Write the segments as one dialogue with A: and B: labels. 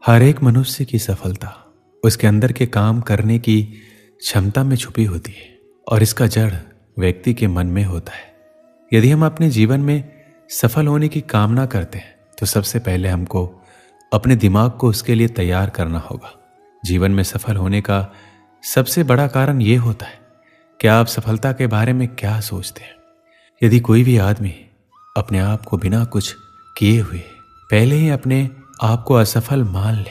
A: हर एक मनुष्य की सफलता उसके अंदर के काम करने की क्षमता में छुपी होती है और इसका जड़ व्यक्ति के मन में होता है। यदि हम अपने जीवन में सफल होने की कामना करते हैं तो सबसे पहले हमको अपने दिमाग को उसके लिए तैयार करना होगा। जीवन में सफल होने का सबसे बड़ा कारण यह होता है कि आप सफलता के बारे में क्या सोचते हैं। यदि कोई भी आदमी अपने आप को बिना कुछ किए हुए पहले ही अपने आप को असफल मान ले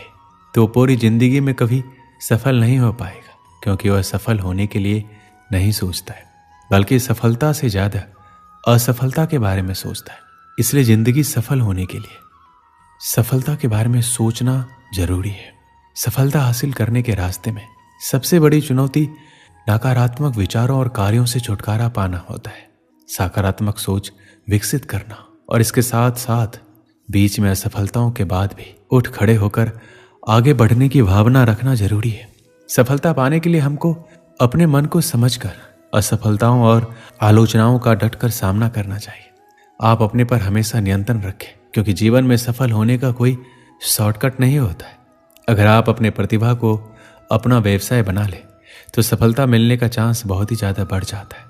A: तो पूरी जिंदगी में कभी सफल नहीं हो पाएगा, क्योंकि वह सफल होने के लिए नहीं सोचता है बल्कि सफलता से ज्यादा असफलता के बारे में सोचता है। इसलिए जिंदगी सफल होने के लिए सफलता के बारे में सोचना जरूरी है। सफलता हासिल करने के रास्ते में सबसे बड़ी चुनौती नकारात्मक विचारों और कार्यों से छुटकारा पाना होता है, सकारात्मक सोच विकसित करना और इसके साथ साथ बीच में असफलताओं के बाद भी उठ खड़े होकर आगे बढ़ने की भावना रखना जरूरी है। सफलता पाने के लिए हमको अपने मन को समझकर असफलताओं और आलोचनाओं का डटकर सामना करना चाहिए। आप अपने पर हमेशा नियंत्रण रखें, क्योंकि जीवन में सफल होने का कोई शॉर्टकट नहीं होता है। अगर आप अपने प्रतिभा को अपना व्यवसाय बना ले तो सफलता मिलने का चांस बहुत ही ज़्यादा बढ़ जाता है।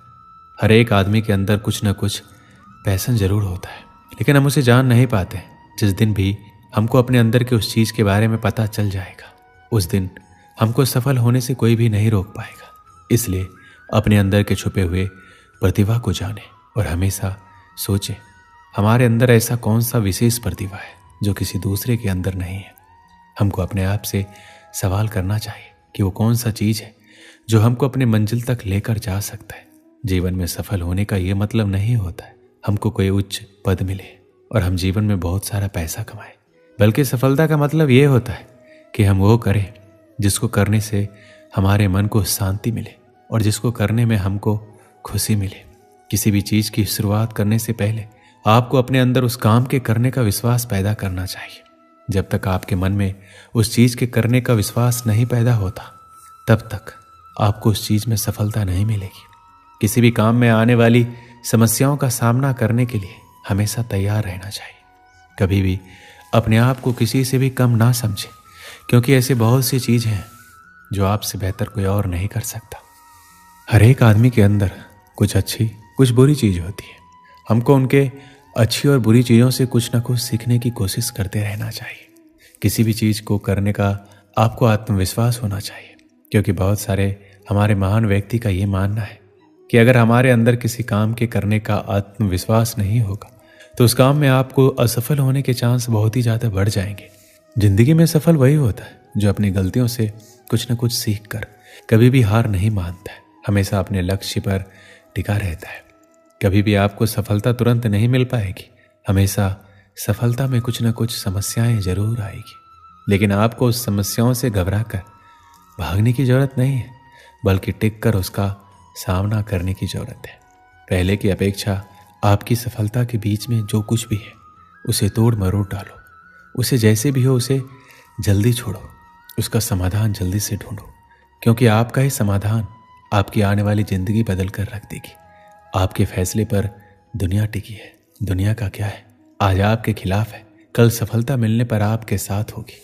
A: हर एक आदमी के अंदर कुछ न कुछ पैशन जरूर होता है, लेकिन हम उसे जान नहीं पाते। जिस दिन भी हमको अपने अंदर के उस चीज़ के बारे में पता चल जाएगा, उस दिन हमको सफल होने से कोई भी नहीं रोक पाएगा। इसलिए अपने अंदर के छुपे हुए प्रतिभा को जाने और हमेशा सोचें हमारे अंदर ऐसा कौन सा विशेष प्रतिभा है जो किसी दूसरे के अंदर नहीं है। हमको अपने आप से सवाल करना चाहिए कि वो कौन सा चीज़ है जो हमको अपने मंजिल तक लेकर जा सकता है। जीवन में सफल होने का ये मतलब नहीं होता है हमको कोई उच्च पद मिले और हम जीवन में बहुत सारा पैसा कमाएं, बल्कि सफलता का मतलब ये होता है कि हम वो करें जिसको करने से हमारे मन को शांति मिले और जिसको करने में हमको खुशी मिले। किसी भी चीज़ की शुरुआत करने से पहले आपको अपने अंदर उस काम के करने का विश्वास पैदा करना चाहिए। जब तक आपके मन में उस चीज़ के करने का विश्वास नहीं पैदा होता, तब तक आपको उस चीज़ में सफलता नहीं मिलेगी। किसी भी काम में आने वाली समस्याओं का सामना करने के लिए हमेशा तैयार रहना चाहिए। कभी भी अपने आप को किसी से भी कम ना समझें, क्योंकि ऐसे बहुत सी चीज़ें हैं जो आपसे बेहतर कोई और नहीं कर सकता। हर एक आदमी के अंदर कुछ अच्छी कुछ बुरी चीज़ होती है। हमको उनके अच्छी और बुरी चीज़ों से कुछ ना कुछ सीखने की कोशिश करते रहना चाहिए। किसी भी चीज़ को करने का आपको आत्मविश्वास होना चाहिए, क्योंकि बहुत सारे हमारे महान व्यक्ति का ये मानना है कि अगर हमारे अंदर किसी काम के करने का आत्मविश्वास नहीं होगा तो उस काम में आपको असफल होने के चांस बहुत ही ज़्यादा बढ़ जाएंगे। जिंदगी में सफल वही होता है जो अपनी गलतियों से कुछ न कुछ सीख कर कभी भी हार नहीं मानता है, हमेशा अपने लक्ष्य पर टिका रहता है। कभी भी आपको सफलता तुरंत नहीं मिल पाएगी, हमेशा सफलता में कुछ न कुछ समस्याएं जरूर आएगी, लेकिन आपको उस समस्याओं से घबरा कर भागने की जरूरत नहीं है, बल्कि टिक कर उसका सामना करने की जरूरत है। पहले की अपेक्षा आपकी सफलता के बीच में जो कुछ भी है उसे तोड़ मरोड़ डालो, उसे जैसे भी हो उसे जल्दी छोड़ो, उसका समाधान जल्दी से ढूंढो, क्योंकि आपका ही समाधान आपकी आने वाली जिंदगी बदल कर रख देगी। आपके फैसले पर दुनिया टिकी है। दुनिया का क्या है, आज आपके खिलाफ है, कल सफलता मिलने पर आपके साथ होगी।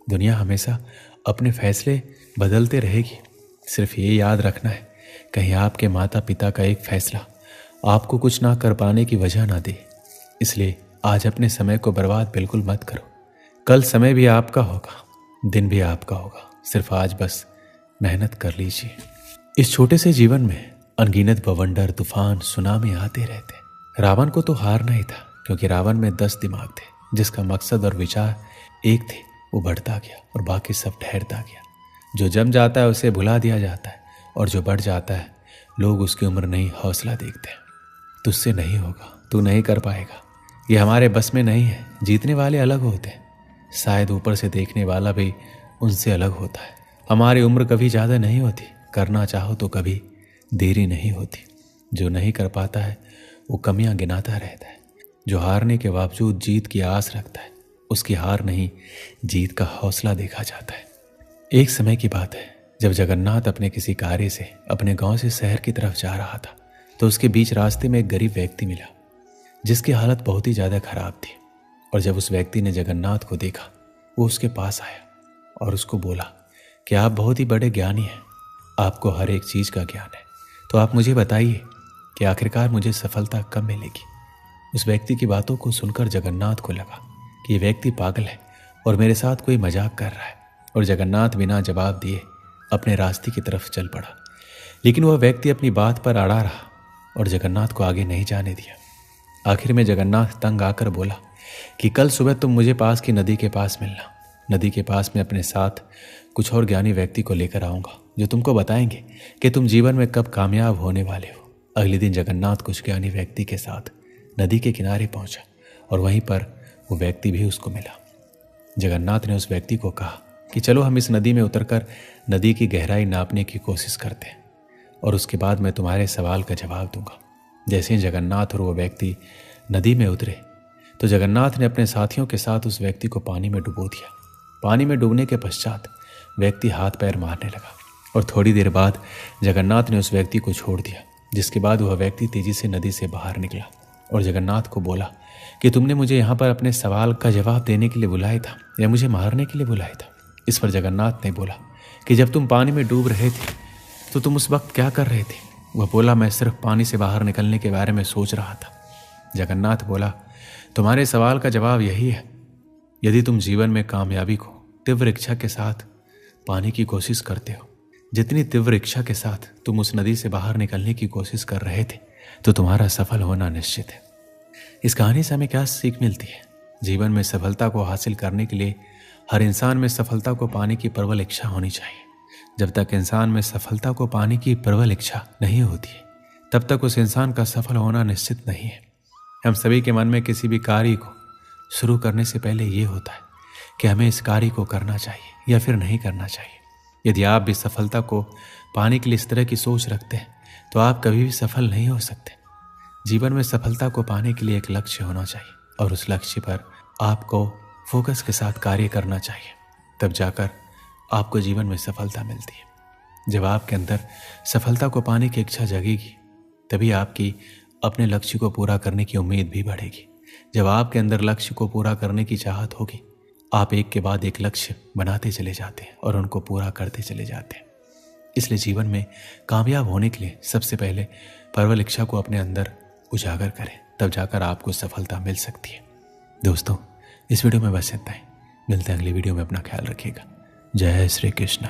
A: दुनिया हमेशा अपने फैसले बदलते रहेगी। सिर्फ ये याद रखना है कहीं आपके माता पिता का एक फैसला आपको कुछ ना कर पाने की वजह ना दे। इसलिए आज अपने समय को बर्बाद बिल्कुल मत करो। कल समय भी आपका होगा, दिन भी आपका होगा, सिर्फ आज बस मेहनत कर लीजिए। इस छोटे से जीवन में अनगिनत बवंडर, तूफान, सुनामी आते रहते। रावण को तो हारना ही था, क्योंकि रावण में 10 दिमाग थे। जिसका मकसद और विचार एक थे वो बढ़ता गया और बाकी सब ठहरता गया। जो जम जाता है उसे भुला दिया जाता है, और जो बढ़ जाता है लोग उसकी उम्र नहीं हौसला देखते हैं। तुझसे नहीं होगा, तू नहीं कर पाएगा, ये हमारे बस में नहीं है। जीतने वाले अलग होते हैं, शायद ऊपर से देखने वाला भी उनसे अलग होता है। हमारी उम्र कभी ज़्यादा नहीं होती, करना चाहो तो कभी देरी नहीं होती। जो नहीं कर पाता है वो कमियां गिनाता रहता है। जो हारने के बावजूद जीत की आस रखता है उसकी हार नहीं जीत का हौसला देखा जाता है। एक समय की बात है जब जगन्नाथ अपने किसी कार्य से अपने गांव से शहर की तरफ जा रहा था, तो उसके बीच रास्ते में एक गरीब व्यक्ति मिला जिसकी हालत बहुत ही ज़्यादा खराब थी। और जब उस व्यक्ति ने जगन्नाथ को देखा, वो उसके पास आया और उसको बोला कि आप बहुत ही बड़े ज्ञानी हैं, आपको हर एक चीज़ का ज्ञान है, तो आप मुझे बताइए कि आखिरकार मुझे सफलता कब मिलेगी। उस व्यक्ति की बातों को सुनकर जगन्नाथ को लगा कि ये व्यक्ति पागल है और मेरे साथ कोई मजाक कर रहा है, और जगन्नाथ बिना जवाब दिए अपने रास्ते की तरफ चल पड़ा। लेकिन वह व्यक्ति अपनी बात पर अड़ा रहा और जगन्नाथ को आगे नहीं जाने दिया। आखिर में जगन्नाथ तंग आकर बोला कि कल सुबह तुम मुझे पास की नदी के पास मिलना। नदी के पास में अपने साथ कुछ और ज्ञानी व्यक्ति को लेकर आऊँगा जो तुमको बताएंगे कि तुम जीवन में कब कामयाब होने वाले हो। अगले दिन जगन्नाथ कुछ ज्ञानी व्यक्ति के साथ नदी के किनारे पहुंचा और वहीं पर वो व्यक्ति भी उसको मिला। जगन्नाथ ने उस व्यक्ति को कहा कि चलो हम इस नदी में उतरकर नदी की गहराई नापने की कोशिश करते हैं और उसके बाद मैं तुम्हारे सवाल का जवाब दूंगा। जैसे ही जगन्नाथ और वो व्यक्ति नदी में उतरे तो जगन्नाथ ने अपने साथियों के साथ उस व्यक्ति को पानी में डुबो दिया। पानी में डूबने के पश्चात व्यक्ति हाथ पैर मारने लगा और थोड़ी देर बाद जगन्नाथ ने उस व्यक्ति को छोड़ दिया, जिसके बाद वह व्यक्ति तेजी से नदी से बाहर निकला और जगन्नाथ को बोला कि तुमने मुझे यहाँ पर अपने सवाल का जवाब देने के लिए बुलाया था या मुझे मारने के लिए बुलाया था। इस पर जगन्नाथ ने बोला कि जब तुम पानी में डूब रहे थे तो तुम उस वक्त क्या कर रहे थे। वह बोला मैं सिर्फ पानी से बाहर निकलने के बारे में सोच रहा था। जगन्नाथ बोला तुम्हारे सवाल का जवाब यही है, यदि तुम जीवन में कामयाबी को तीव्र इच्छा के साथ पाने की कोशिश करते हो, जितनी तीव्र इच्छा के साथ तुम उस नदी से बाहर निकलने की कोशिश कर रहे थे, तो तुम्हारा सफल होना निश्चित है। इस कहानी से हमें क्या सीख मिलती है? जीवन में सफलता को हासिल करने के लिए हर इंसान में सफलता को पाने की प्रबल इच्छा होनी चाहिए। जब तक इंसान में सफलता को पाने की प्रबल इच्छा नहीं होती है, तब तक उस इंसान का सफल होना निश्चित नहीं है। हम सभी के मन में किसी भी कार्य को शुरू करने से पहले ये होता है कि हमें इस कार्य को करना चाहिए या फिर नहीं करना चाहिए। यदि आप भी सफलता को पाने के लिए इस तरह की सोच रखते हैं तो आप कभी भी सफल नहीं हो सकते। जीवन में सफलता को पाने के लिए एक लक्ष्य होना चाहिए और उस लक्ष्य पर आपको फोकस के साथ कार्य करना चाहिए, तब जाकर आपको जीवन में सफलता मिलती है। जब आपके अंदर सफलता को पाने की इच्छा जगेगी, तभी आपकी अपने लक्ष्य को पूरा करने की उम्मीद भी बढ़ेगी। जब आपके अंदर लक्ष्य को पूरा करने की चाहत होगी, आप एक के बाद एक लक्ष्य बनाते चले जाते हैं और उनको पूरा करते चले जाते हैं। इसलिए जीवन में कामयाब होने के लिए सबसे पहले प्रबल इच्छा को अपने अंदर उजागर करें, तब जाकर आपको सफलता मिल सकती है। दोस्तों, इस वीडियो में बस इतना ही। मिलते हैं अगली वीडियो में। अपना ख्याल रखिएगा। जय श्री कृष्ण।